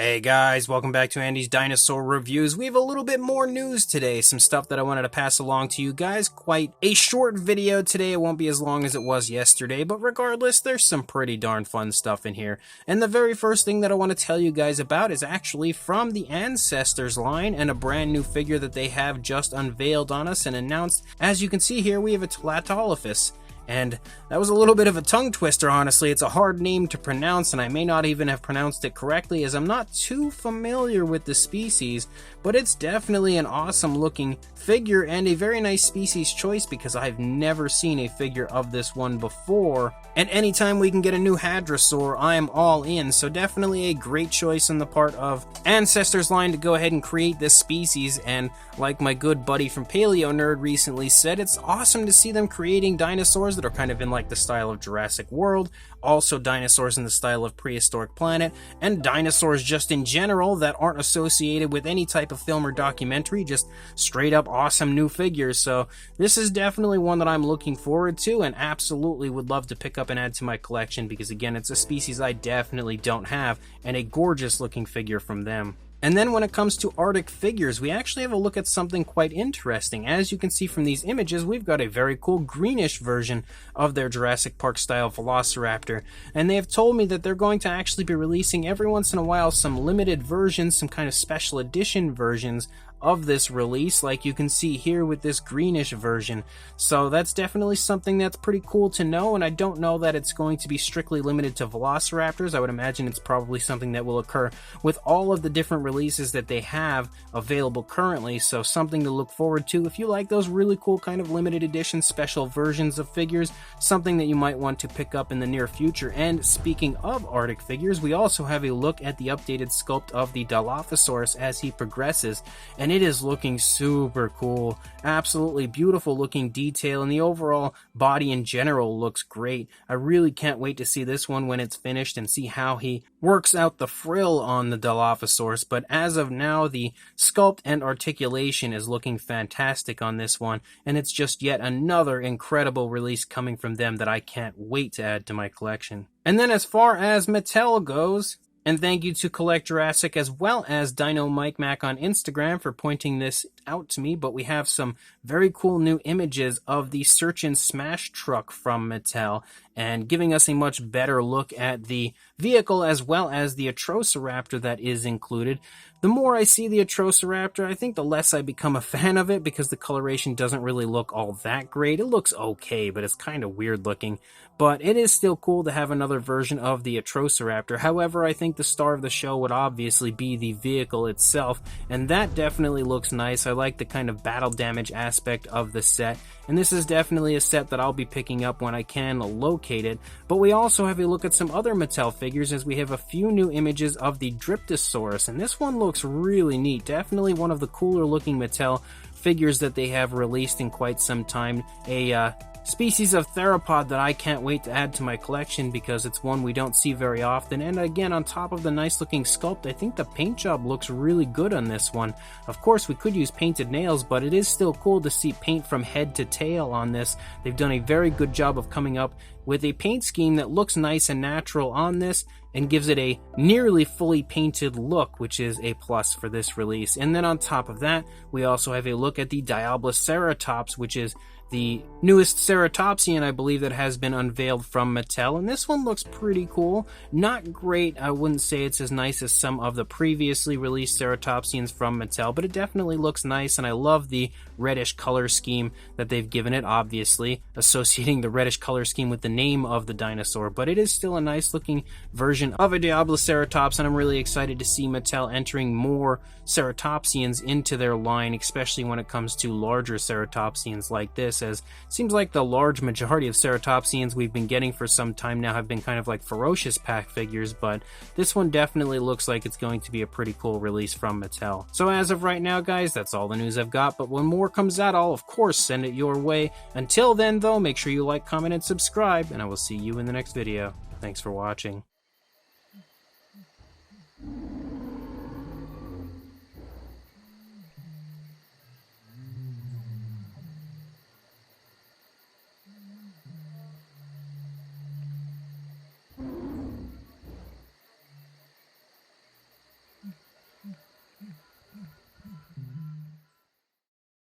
Hey guys, welcome back to Andy's Dinosaur Reviews. We have a little bit more news today, some stuff that I wanted to pass along to you guys. Quite a short video today, it won't be as long as it was yesterday, but regardless, there's some pretty darn fun stuff in here. And the very first thing that I want to tell you guys about is actually from the Ancestors line and a brand new figure that they have just unveiled on us and announced. As you can see here, we have a Dilophosaurus. And that was a little bit of a tongue twister, honestly. It's a hard name to pronounce, and I may not even have pronounced it correctly as I'm not too familiar with the species, but it's definitely an awesome looking figure and a very nice species choice because I've never seen a figure of this one before. And anytime we can get a new Hadrosaur, I am all in, so definitely a great choice on the part of Ancestors line to go ahead and create this species. And like my good buddy from Paleo Nerd recently said, it's awesome to see them creating dinosaurs that are kind of in like the style of Jurassic World, also dinosaurs in the style of Prehistoric Planet, and dinosaurs just in general that aren't associated with any type of film or documentary, just straight up awesome new figures. So this is definitely one that I'm looking forward to and absolutely would love to pick up and add to my collection because again, it's a species I definitely don't have and a gorgeous looking figure from them. And then when it comes to Artic Figures, we actually have a look at something quite interesting. As you can see from these images, we've got a very cool greenish version of their Jurassic Park style Velociraptor. And they have told me that they're going to actually be releasing every once in a while some limited versions, some kind of special edition versions of this release, like you can see here with this greenish version. So that's definitely something that's pretty cool to know, and I don't know that it's going to be strictly limited to Velociraptors. I would imagine it's probably something that will occur with all of the different releases that they have available currently, so something to look forward to if you like those really cool kind of limited edition special versions of figures, something that you might want to pick up in the near future. And speaking of Artic Figures, we also have a look at the updated sculpt of the Dilophosaurus as he progresses, and it is looking super cool. Absolutely beautiful looking detail, and the overall body in general looks great. I really can't wait to see this one when it's finished and see how he works out the frill on the Dilophosaurus. But as of now, the sculpt and articulation is looking fantastic on this one, and it's just yet another incredible release coming from them that I can't wait to add to my collection. And then as far as Mattel goes, and thank you to Collect Jurassic as well as Dino Mike Mac on Instagram for pointing this out to me, but we have some very cool new images of the Search and Smash truck from Mattel and giving us a much better look at the vehicle as well as the Atrociraptor that is included. The more I see the Atrociraptor, I think the less I become a fan of it because the coloration doesn't really look all that great. It looks okay, but it's kind of weird looking. But it is still cool to have another version of the Atrociraptor. However, I think the star of the show would obviously be the vehicle itself, and that definitely looks nice. I like the kind of battle damage aspect of the set, and this is definitely a set that I'll be picking up when I can locate it. But we also have a look at some other Mattel figures as we have a few new images of the Dryptosaurus, and this one looks really neat. Definitely one of the cooler looking Mattel figures that they have released in quite some time. A species of theropod that I can't wait to add to my collection because it's one we don't see very often. And again, on top of the nice looking sculpt, I think the paint job looks really good on this one. Of course, we could use painted nails, but it is still cool to see paint from head to tail on this. They've done a very good job of coming up with a paint scheme that looks nice and natural on this and gives it a nearly fully painted look, which is a plus for this release. And then on top of that, we also have a look at the Diabloceratops, which is the newest ceratopsian, I believe, that has been unveiled from Mattel, and this one looks pretty cool. Not great, I wouldn't say it's as nice as some of the previously released ceratopsians from Mattel, but it definitely looks nice, and I love the reddish color scheme that they've given it, obviously associating the reddish color scheme with the name of the dinosaur, but it is still a nice looking version of a Diabloceratops, and I'm really excited to see Mattel entering more ceratopsians into their line, especially when it comes to larger ceratopsians like this, as it seems like the large majority of ceratopsians we've been getting for some time now have been kind of like ferocious pack figures, but this one definitely looks like it's going to be a pretty cool release from Mattel. So as of right now, guys, that's all the news I've got, but when more comes out, I'll of course send it your way. Until then, though, make sure you like, comment, and subscribe, and I will see you in the next video. Thanks for watching.